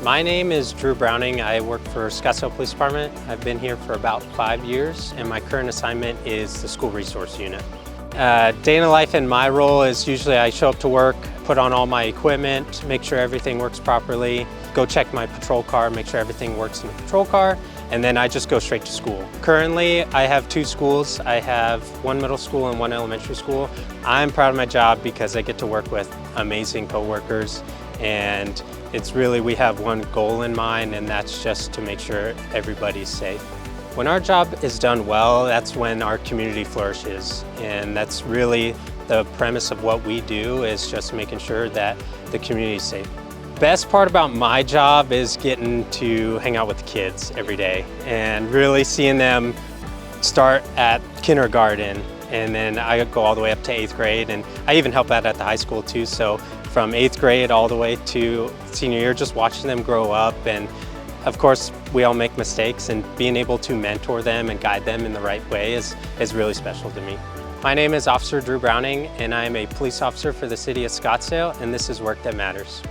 My name is Drew Browning. I work for Scottsdale Police Department. I've been here for about 5 years, and my current assignment is the School Resource Unit. Day in the life in my role is usually I show up to work, put on all my equipment, make sure everything works properly, go check my patrol car, make sure everything works in the patrol car, and then I just go straight to school. Currently, I have 2 schools. I have one middle school and one elementary school. I'm proud of my job because I get to work with amazing coworkers, and it's really, we have one goal in mind, and that's just to make sure everybody's safe. When our job is done well, that's when our community flourishes, and that's really the premise of what we do, is just making sure that the community is safe. Best part about my job is getting to hang out with the kids every day and really seeing them start at kindergarten, and then I go all the way up to 8th grade, and I even help out at the high school too. So from 8th grade all the way to senior year, just watching them grow up. And of course, we all make mistakes, and being able to mentor them and guide them in the right way is really special to me. My name is Officer Drew Browning, and I am a police officer for the city of Scottsdale, and this is Work That Matters.